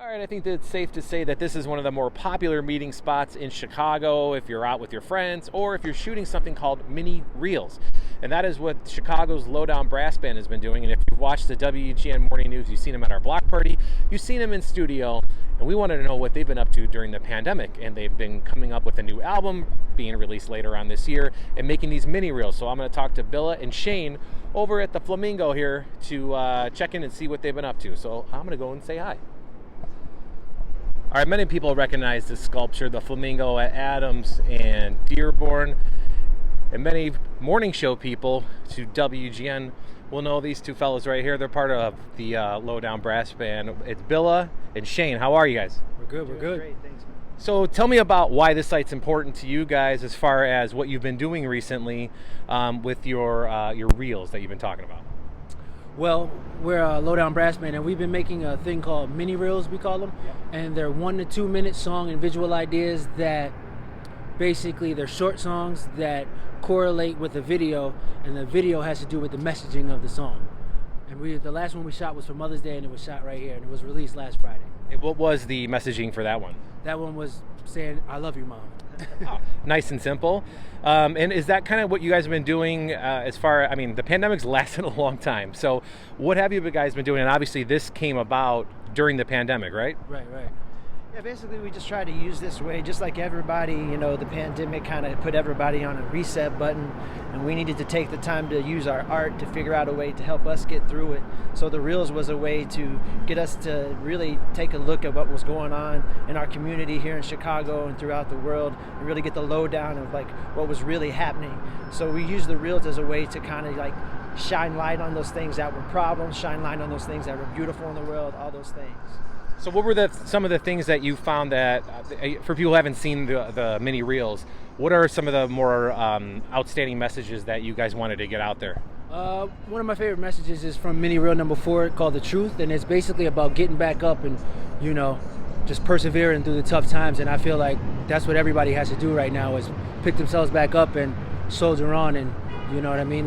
All right, I think that it's safe to say that this is one of the more popular meeting spots in Chicago if you're out with your friends or if you're shooting something called mini reels. And that is what Chicago's LowDown Brass Band has been doing. And if you've watched the WGN Morning News, you've seen them at our block party, you've seen them in studio, and we wanted to know what they've been up to during the pandemic. And they've been coming up with a new album being released later on this year and making these mini reels. So I'm going to talk to Billa and Shane over at the Flamingo here to check in and see what they've been up to. So I'm going to go and say hi. All right, many people recognize this sculpture, the Flamingo at Adams and Dearborn. And many morning show people to WGN will know these two fellows right here. They're part of the LowDown Brass Band. It's Billa and Shane. How are you guys? We're good, we're good. Great, thanks, man. So tell me about why this site's important to you guys as far as what you've been doing recently with your reels that you've been talking about. Well, we're a LowDown Brass Band, and we've been making a thing called mini reels, we call them. Yep. And they're 1 to 2 minute song and visual ideas that basically they're short songs that correlate with the video, and the video has to do with the messaging of the song. And the last one we shot was for Mother's Day, and it was shot right here, and it was released last Friday. And what was the messaging for that one? That one was saying, "I love you, Mom." Oh, nice and simple. And is that kind of what you guys have been doing the pandemic's lasted a long time. So what have you guys been doing? And obviously this came about during the pandemic, right? Right. Yeah, basically we just try to use this way, just like everybody, the pandemic kind of put everybody on a reset button, and we needed to take the time to use our art to figure out a way to help us get through it. So the Reels was a way to get us to really take a look at what was going on in our community here in Chicago and throughout the world, and really get the lowdown of like what was really happening. So we use the Reels as a way to kind of like shine light on those things that were problems, shine light on those things that were beautiful in the world, all those things. So what were some of the things that you found that, for people who haven't seen the mini reels, what are some of the more outstanding messages that you guys wanted to get out there? One of my favorite messages is from mini reel number 4 called The Truth, and it's basically about getting back up and, just persevering through the tough times. And I feel like that's what everybody has to do right now is pick themselves back up and soldier on and,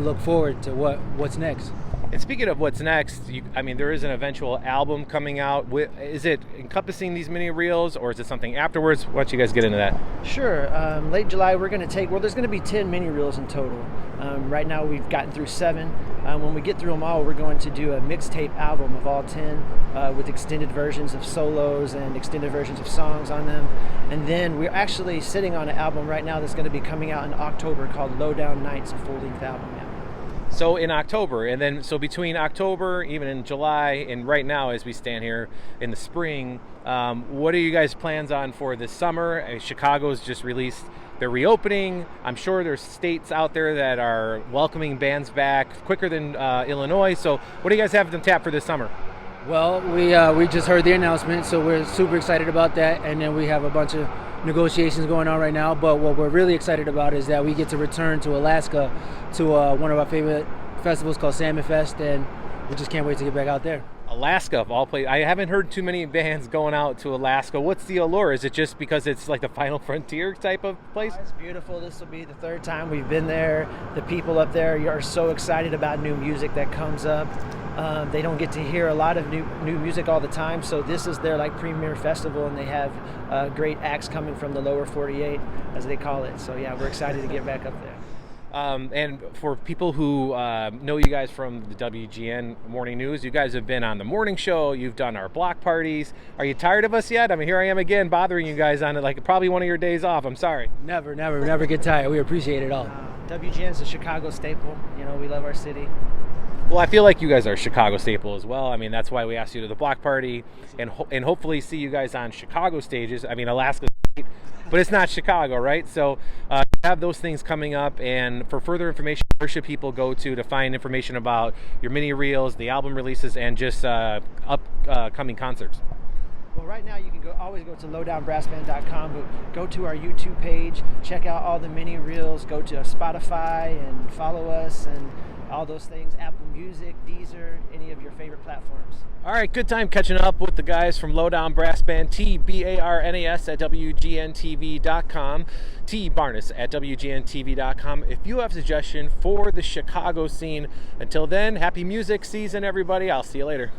look forward to what's next. And speaking of what's next, there is an eventual album coming out. Is it encompassing these mini reels, or is it something afterwards? Why don't you guys get into that? Sure. Late July, we're going to there's going to be 10 mini reels in total. Right now, we've gotten through 7. When we get through them all, we're going to do a mixtape album of all 10 with extended versions of solos and extended versions of songs on them. And then we're actually sitting on an album right now that's going to be coming out in October called LowDown Nights, a full-length album. Yeah. So in October, and then so between October, even in July, and right now as we stand here in the spring, what are you guys' plans on for this summer? Chicago's just released their reopening. I'm sure there's states out there that are welcoming bands back quicker than Illinois. So what do you guys have them tap for this summer? Well, we just heard the announcement, so we're super excited about that, and then we have a bunch of negotiations going on right now. But what we're really excited about is that we get to return to Alaska to one of our favorite festivals called Salmon Fest, and we just can't wait to get back out there. Alaska of all places. I haven't heard too many bands going out to Alaska. What's the allure? Is it just because it's like the final frontier type of place? Oh, it's beautiful. This will be the 3rd time we've been there. The people up there are so excited about new music that comes up. They don't get to hear a lot of new music all the time, so this is their premier festival, and they have great acts coming from the lower 48, as they call it. So yeah, we're excited to get back up there. And for people who know you guys from the WGN Morning News, you guys have been on the morning show, you've done our block parties. Are you tired of us yet? Here I am again bothering you guys on it, probably one of your days off. I'm sorry. Never get tired. We appreciate it all. WGN's a Chicago staple. We love our city. Well, I feel like you guys are a Chicago staple as well. That's why we asked you to the block party, and hopefully see you guys on Chicago stages. Alaska's great, but it's not Chicago, right? So you have those things coming up, and for further information, where should people go to find information about your mini reels, the album releases, and just upcoming concerts? Well, right now you can always go to lowdownbrassband.com, but go to our YouTube page, check out all the mini reels, go to Spotify and follow us, and all those things, Apple Music, Deezer, any of your favorite platforms. All right, good time catching up with the guys from LowDown Brass Band, TBARNAS at WGNTV.com, TBarness at WGNTV.com. If you have a suggestion for the Chicago scene, until then, happy music season, everybody. I'll see you later.